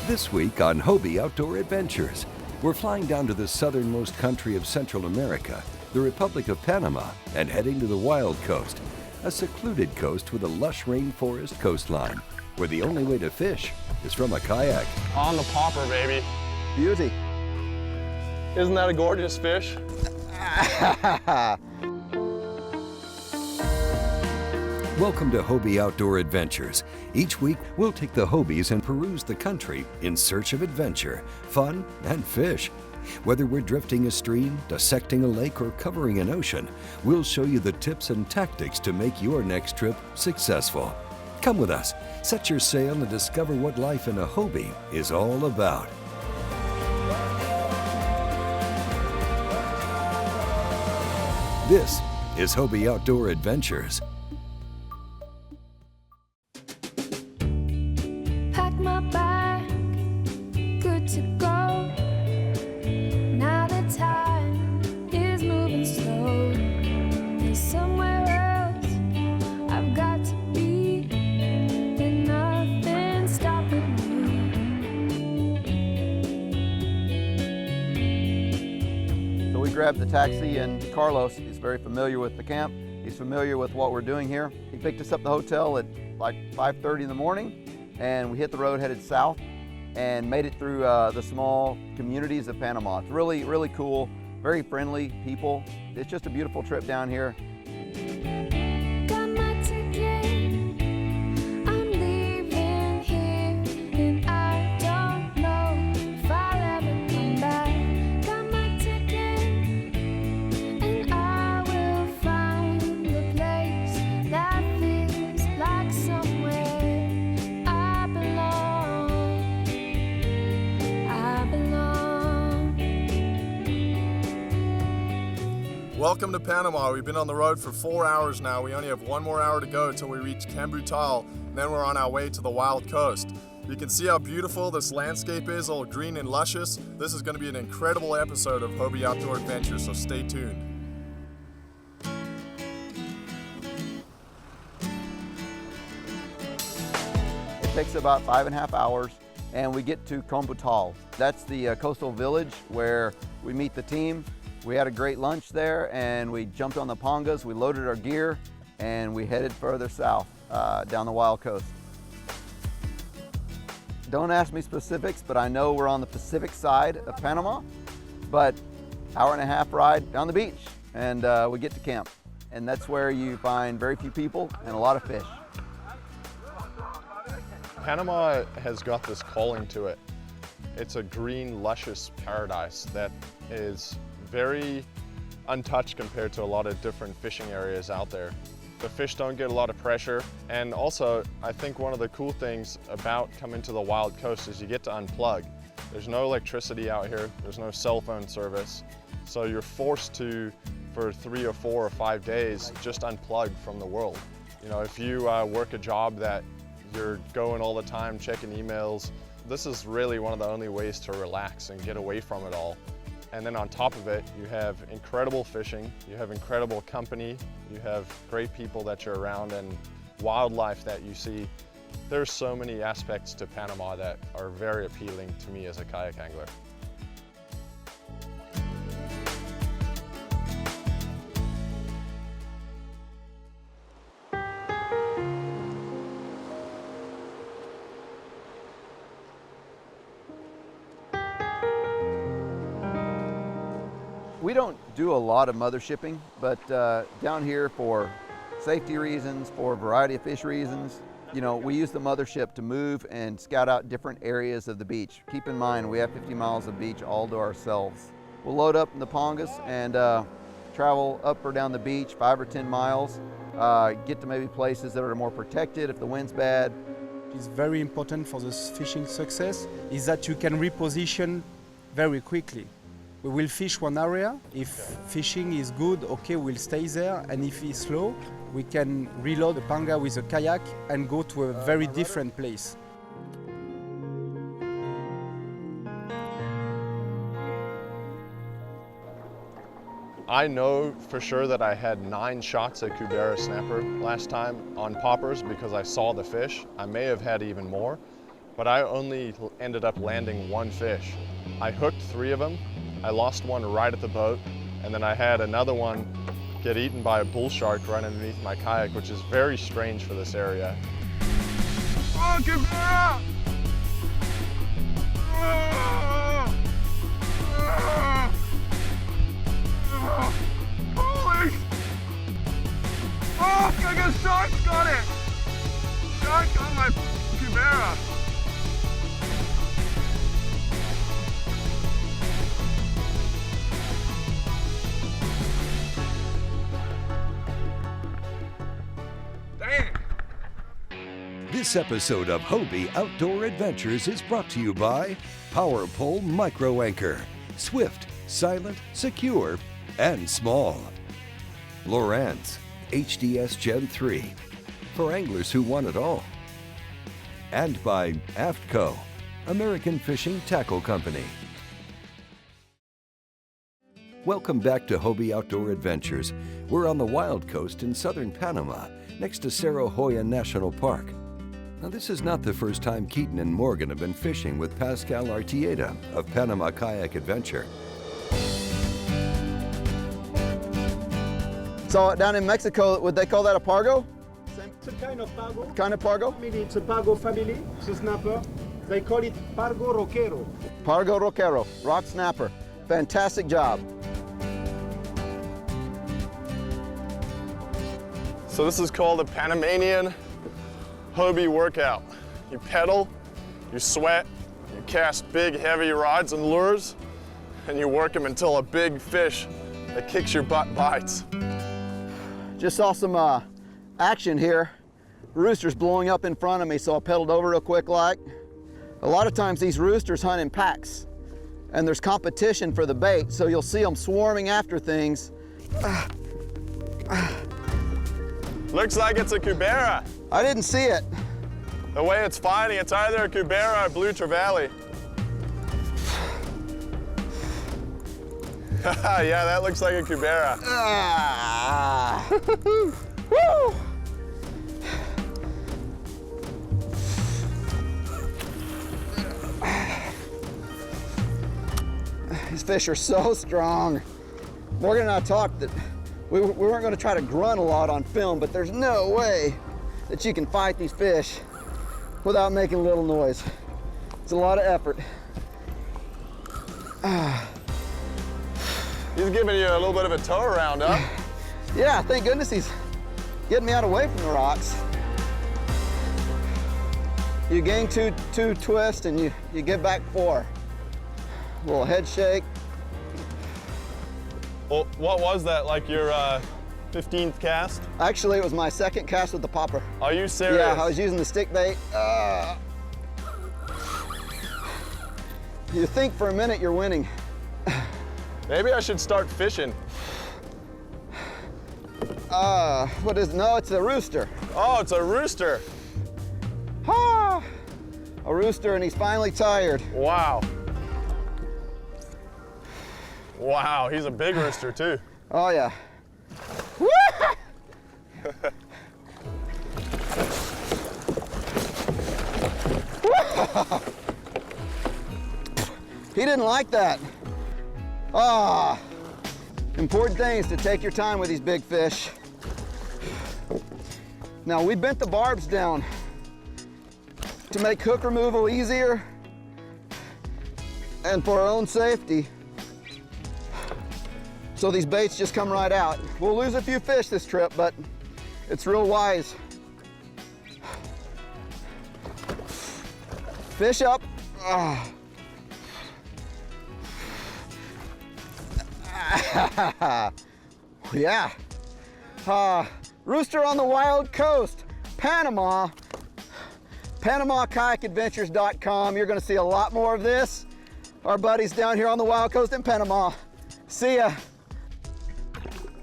This week on Hobie Outdoor Adventures, we're flying down to the southernmost country of Central America, the Republic of Panama, and heading to the Wild Coast, a secluded coast with a lush rainforest coastline, where the only way to fish is from a kayak. On the popper, baby. Beauty. Isn't that a gorgeous fish? Welcome to Hobie Outdoor Adventures. Each week, we'll take the Hobies and peruse the country in search of adventure, fun, and fish. Whether we're drifting a stream, dissecting a lake, or covering an ocean, we'll show you the tips and tactics to make your next trip successful. Come with us, set your sail, and discover what life in a Hobie is all about. This is Hobie Outdoor Adventures. Pack my bag, good to go. Now the time is moving slow. There's somewhere else I've got to be. Then nothing's stopping me. So we grabbed the taxi, and Carlos is very familiar with the camp. He's familiar with what we're doing here. He picked us up at the hotel at like 5:30 in the morning, and we hit the road headed south and made it through the small communities of Panama. It's really, really cool, very friendly people. It's just a beautiful trip down here. Got my ticket, I'm leaving here, and I don't know if I'll ever come back. Got my ticket, and I will find the place that feels like somewhere I belong. I belong. Welcome to Panama. We've been on the road for 4 hours now. We only have 1 more hour to go until we reach Camp Brutal, and then we're on our way to the Wild Coast. You can see how beautiful this landscape is, all green and luscious. This is going to be an incredible episode of Hobie Outdoor Adventures, so stay tuned. It takes about 5.5 hours, and we get to Combutal. That's the coastal village where we meet the team. We had a great lunch there, and we jumped on the pongas, we loaded our gear, and we headed further south down the Wild Coast. Don't ask me specifics, but I know we're on the Pacific side of Panama, but hour-and-a-half ride down the beach, and we get to camp. And that's where you find very few people and a lot of fish. Panama has got this calling to it. It's a green, luscious paradise that is very untouched compared to a lot of different fishing areas out there. The fish don't get a lot of pressure, and also I think one of the cool things about coming to the Wild Coast is you get to unplug. There's no electricity out here, there's no cell phone service, so you're forced to, for 3 or 4 or 5 days, just unplug from the world. You know, if you work a job that you're going all the time, checking emails, this is really one of the only ways to relax and get away from it all. And then on top of it, you have incredible fishing, you have incredible company, you have great people that you're around, and wildlife that you see. There's so many aspects to Panama that are very appealing to me as a kayak angler. We don't do a lot of mother shipping, but down here for safety reasons, for a variety of fish reasons, you know, we use the mothership to move and scout out different areas of the beach. Keep in mind, we have 50 miles of beach all to ourselves. We'll load up in the pongas and travel up or down the beach 5 or 10 miles, get to maybe places that are more protected if the wind's bad. It's very important for this fishing success is that you can reposition very quickly. We will fish one area. If fishing is good, okay, we'll stay there. And if it's slow, we can reload the panga with a kayak and go to a very different place. I know for sure that I had 9 shots at Cubera snapper last time on poppers because I saw the fish. I may have had even more, but I only ended up landing one fish. I hooked 3 of them. I lost one right at the boat, and then I had another one get eaten by a bull shark right underneath my kayak, which is very strange for this area. Oh, Kibera! Holy! Oh, I got sharks on it! Shark on my Kibera! This episode of Hobie Outdoor Adventures is brought to you by Power Pole Micro Anchor. Swift, silent, secure, and small. Lowrance HDS Gen 3 for anglers who want it all. And by AFTCO, American Fishing Tackle Company. Welcome back to Hobie Outdoor Adventures. We're on the Wild Coast in southern Panama, next to Cerro Hoya National Park. Now, this is not the first time Keaton and Morgan have been fishing with Pascal Artieda of Panama Kayak Adventure. So down in Mexico, would they call that a pargo? It's a kind of pargo. Kind of pargo? Family, it's a pargo family. It's a snapper. They call it pargo roquero. Pargo roquero, rock snapper. Fantastic job. So this is called a Panamanian Hobie workout. You pedal, you sweat, you cast big heavy rods and lures, and you work them until a big fish that kicks your butt bites. Just saw some action here. Roosters blowing up in front of me, so I pedaled over real quick like. A lot of times these roosters hunt in packs, and there's competition for the bait, so you'll see them swarming after things. Looks like it's a Kibera. I didn't see it. The way it's fighting, it's either a Kibera or blue trevally. Yeah, that looks like a Kibera. Woo! These fish are so strong. Morgan and I talked that we weren't going to try to grunt a lot on film, but there's no way that you can fight these fish without making a little noise. It's a lot of effort. He's giving you a little bit of a tow around, huh? Yeah, thank goodness he's getting me out away from the rocks. You gain two twists and you get back 4. A little head shake. Well, what was that, like your 15th cast? Actually, it was my 2nd cast with the popper. Are you serious? Yeah, I was using the stick bait. You think for a minute you're winning. Maybe I should start fishing. What is, no, it's a rooster. Oh, it's a rooster. Ah, a rooster, and he's finally tired. Wow. Wow, he's a big rooster too. Oh yeah. He didn't like that. Important thing is to take your time with these big fish. Now, we bent the barbs down to make hook removal easier and for our own safety. So these baits just come right out. We'll lose a few fish this trip, but it's real wise. Fish up. Yeah. Rooster on the Wild Coast, Panama. PanamaKayakAdventures.com. You're gonna see a lot more of this. Our buddies down here on the Wild Coast in Panama. See ya.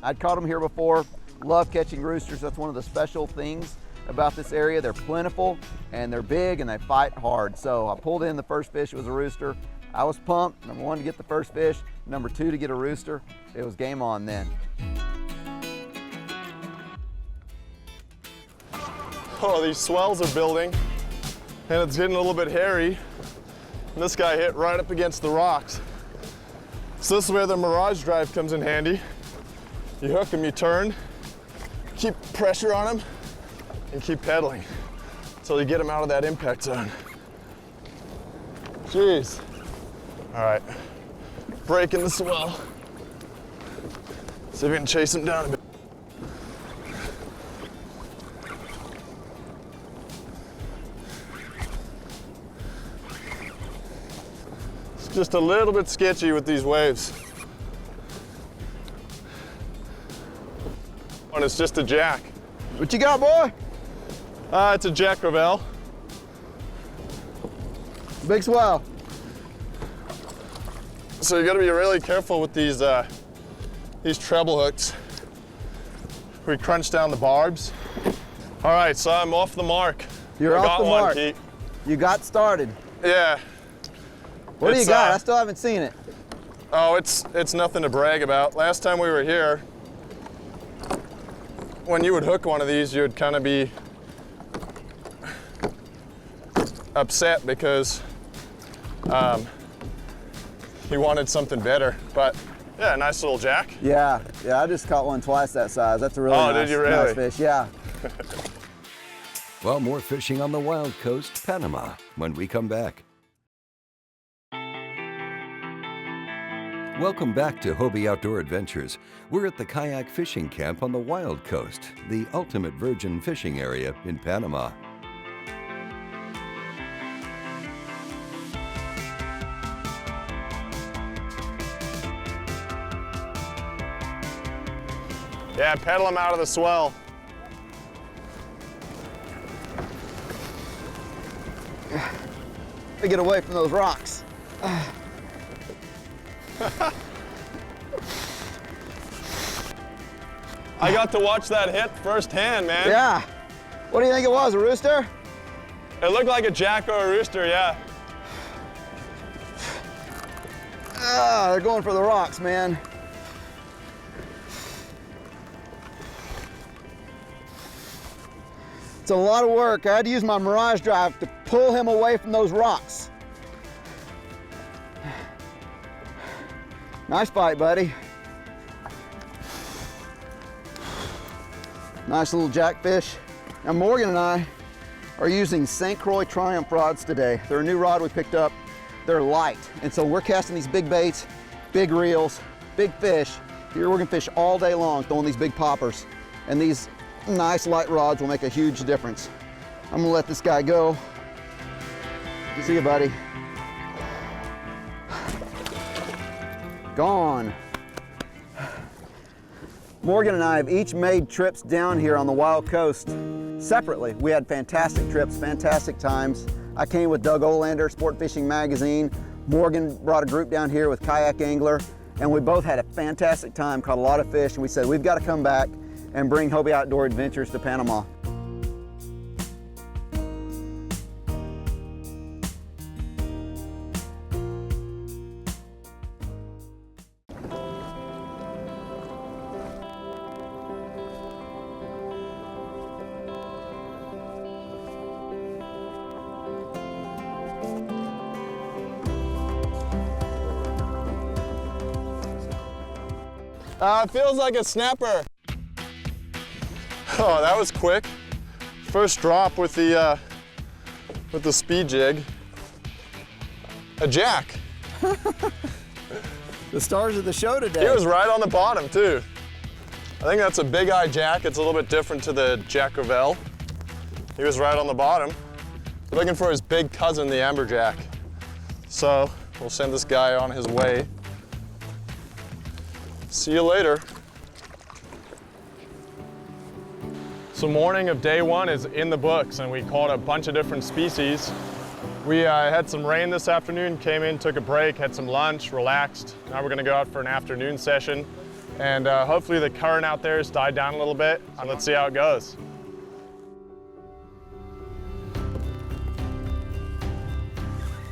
I'd caught them here before. Love catching roosters. That's one of the special things about this area. They're plentiful and they're big and they fight hard. So I pulled in the first fish, it was a rooster. I was pumped, number 1 to get the first fish, number 2 to get a rooster. It was game on then. Oh, these swells are building. and it's getting a little bit hairy. And this guy hit right up against the rocks. So this is where the Mirage drive comes in handy. You hook him, you turn, keep pressure on him, and keep pedaling until you get him out of that impact zone. Jeez. All right, breaking the swell. See if we can chase him down a bit. It's just a little bit sketchy with these waves. And it's just a jack. What you got, boy? It's a Jack Crevalle. Big swell. So you got to be really careful with these treble hooks. We crunch down the barbs. All right, so I'm off the mark. You're off the mark. Pete. You got started. Yeah. What do you got? I still haven't seen it. Oh, it's nothing to brag about. Last time we were here, when you would hook one of these, you would kind of be upset because you wanted something better. But yeah, nice little jack. Yeah, I just caught one twice that size. That's a really did you really? nice fish, yeah. Well, more fishing on the Wild Coast, Panama, when we come back. Welcome back to Hobie Outdoor Adventures. We're at the kayak fishing camp on the Wild Coast, the ultimate virgin fishing area in Panama. Yeah, pedal them out of the swell. To get away from those rocks. I got to watch that hit firsthand, man. Yeah. What do you think it was, a rooster? It looked like a jack or a rooster, yeah. They're going for the rocks, man. It's a lot of work. I had to use my Mirage drive to pull him away from those rocks. Nice bite, buddy. Nice little jackfish. Now Morgan and I are using St. Croix Triumph rods today. They're a new rod we picked up. They're light, and so we're casting these big baits, big reels, big fish. Here we're gonna fish all day long throwing these big poppers, and these nice light rods will make a huge difference. I'm gonna let this guy go. See you, buddy. Gone. Morgan and I have each made trips down here on the Wild Coast separately. We had fantastic trips, fantastic times. I came with Doug Olander, Sport Fishing Magazine. Morgan brought a group down here with Kayak Angler, and we both had a fantastic time, caught a lot of fish, and we said, we've got to come back and bring Hobie Outdoor Adventures to Panama. It feels like a snapper. Oh, that was quick. First drop with the speed jig. A jack. The stars of the show today. He was right on the bottom too. I think that's a big eye jack. It's a little bit different to the Jack Crevalle. He was right on the bottom. Looking for his big cousin, the amberjack. So we'll send this guy on his way. See you later. So morning of day one is in the books, and we caught a bunch of different species. We had some rain this afternoon, came in, took a break, had some lunch, relaxed. Now we're gonna go out for an afternoon session, and hopefully the current out there has died down a little bit, and let's see how it goes.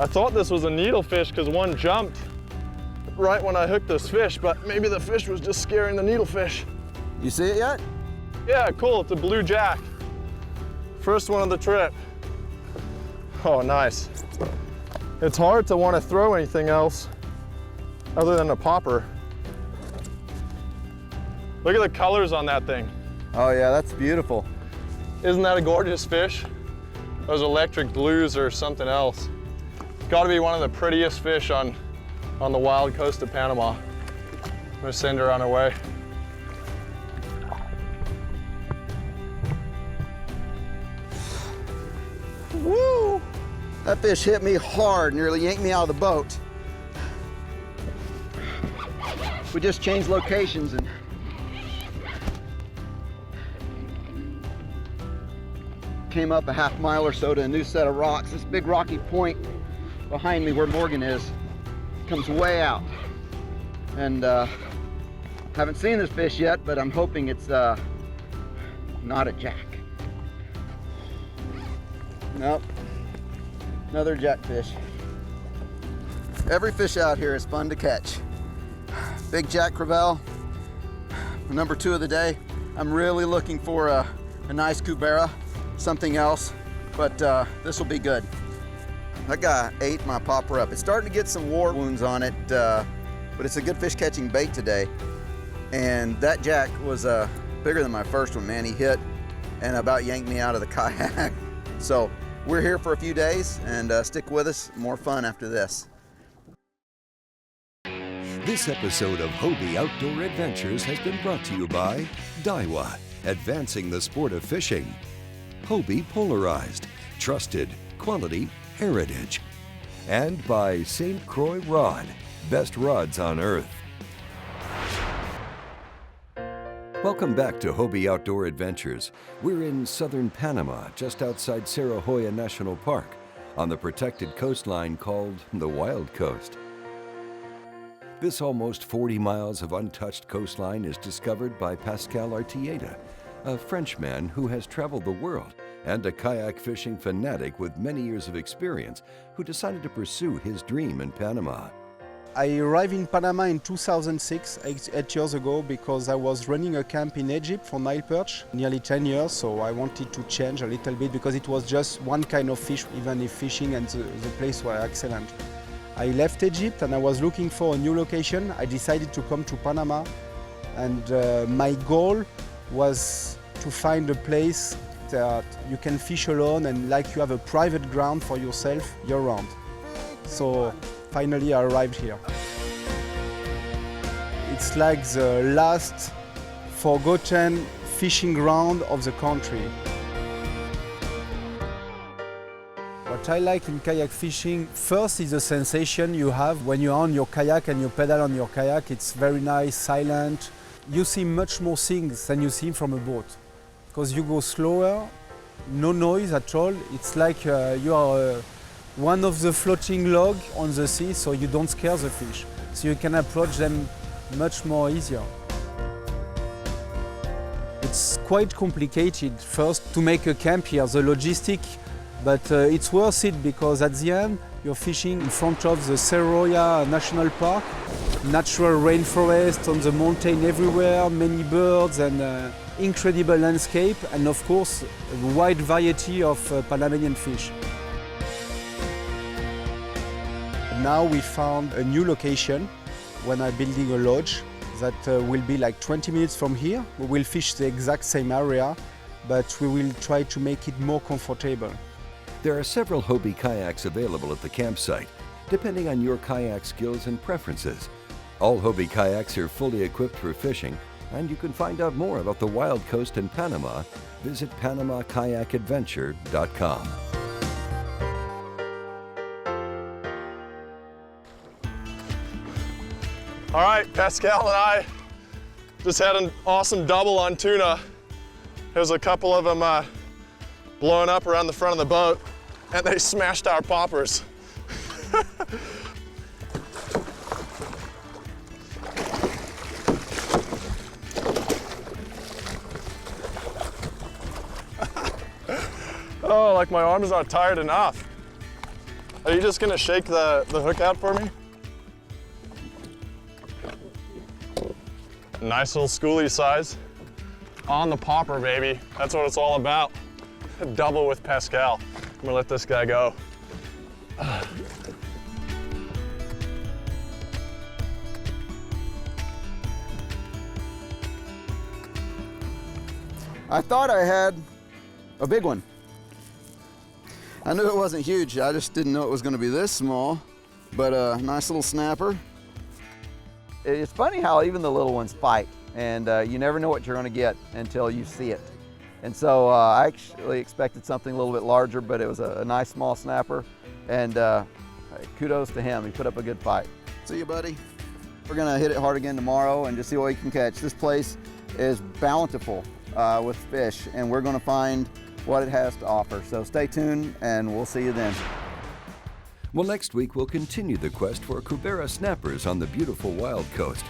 I thought this was a needlefish because one jumped right when I hooked this fish, but maybe the fish was just scaring the needlefish. You see it yet? Yeah, cool, it's a blue jack. First one of the trip. Oh, nice. It's hard to want to throw anything else other than a popper. Look at the colors on that thing. Oh yeah, that's beautiful. Isn't that a gorgeous fish? Those electric blues or something else. Got to be one of the prettiest fish on the wild coast of Panama. I'm gonna send her on her way. Woo! That fish hit me hard, nearly yanked me out of the boat. We just changed locations and came up a half mile or so to a new set of rocks. This big rocky point behind me where Morgan is comes way out. And haven't seen this fish yet, but I'm hoping it's not a jack. Nope, another jackfish. Every fish out here is fun to catch. Big jack crevalle, number 2 of the day. I'm really looking for a nice cubera, something else, but this will be good. That guy ate my popper up. It's starting to get some war wounds on it, but it's a good fish catching bait today. And that jack was bigger than my first one, man. He hit and about yanked me out of the kayak. So we're here for a few days, and stick with us, more fun after this. This episode of Hobie Outdoor Adventures has been brought to you by Daiwa, advancing the sport of fishing. Hobie Polarized, trusted, quality, heritage. And by St. Croix Rod, best rods on earth. Welcome back to Hobie Outdoor Adventures. We're in southern Panama, just outside Cerro Hoya National Park, on the protected coastline called the Wild Coast. This almost 40 miles of untouched coastline is discovered by Pascal Artieda, a Frenchman who has traveled the world and a kayak fishing fanatic with many years of experience who decided to pursue his dream in Panama. I arrived in Panama in 2006, 8 years ago, because I was running a camp in Egypt for Nile perch, nearly 10 years, so I wanted to change a little bit because it was just one kind of fish, even if fishing and the place were excellent. I left Egypt and I was looking for a new location. I decided to come to Panama, and my goal was to find a place that you can fish alone and like you have a private ground for yourself year-round. So finally I arrived here. It's like the last forgotten fishing ground of the country. What I like in kayak fishing, first is the sensation you have when you're on your kayak and you pedal on your kayak. It's very nice, silent. You see much more things than you see from a boat, because you go slower, no noise at all. It's like you are one of the floating log on the sea, so you don't scare the fish. So you can approach them much more easier. It's quite complicated first to make a camp here, the logistic, but it's worth it because at the end you're fishing in front of the Cerro Hoya National Park, natural rainforest on the mountain everywhere, many birds and incredible landscape, and of course a wide variety of Panamanian fish. Now we found a new location when I'm building a lodge that will be like 20 minutes from here. We will fish the exact same area, but we will try to make it more comfortable. There are several Hobie kayaks available at the campsite, depending on your kayak skills and preferences. All Hobie kayaks are fully equipped for fishing, and you can find out more about the Wild Coast in Panama. Visit PanamaKayakAdventure.com. All right, Pascal and I just had an awesome double on tuna. There's a couple of them blowing up around the front of the boat, and they smashed our poppers. Oh, like my arm's not tired enough. Are you just gonna shake the hook out for me? Nice little schoolie size. On the popper, baby. That's what it's all about. Double with Pascal. I'm gonna let this guy go. I thought I had a big one. I knew it wasn't huge. I just didn't know it was going to be this small, but a nice little snapper. It's funny how even the little ones fight, and you never know what you're going to get until you see it. And so I actually expected something a little bit larger, but it was a nice small snapper, and kudos to him. He put up a good fight. See you, buddy. We're going to hit it hard again tomorrow and just see what we can catch. This place is bountiful with fish, and we're going to find what it has to offer. So stay tuned, and we'll see you then. Well, next week we'll continue the quest for Cubera snappers on the beautiful wild coast.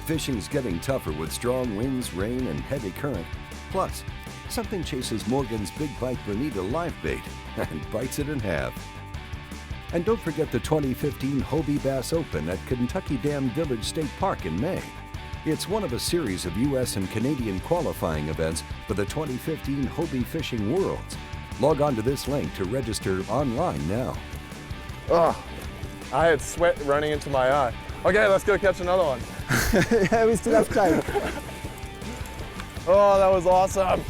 Fishing's getting tougher with strong winds, rain, and heavy current. Plus, something chases Morgan's Big Bite Bonita live bait and bites it in half. And don't forget the 2015 Hobie Bass Open at Kentucky Dam Village State Park in May. It's one of a series of U.S. and Canadian qualifying events for the 2015 Hobie Fishing Worlds. Log on to this link to register online now. Oh, I had sweat running into my eye. Okay, let's go catch another one. Yeah, we still have time. Oh, that was awesome.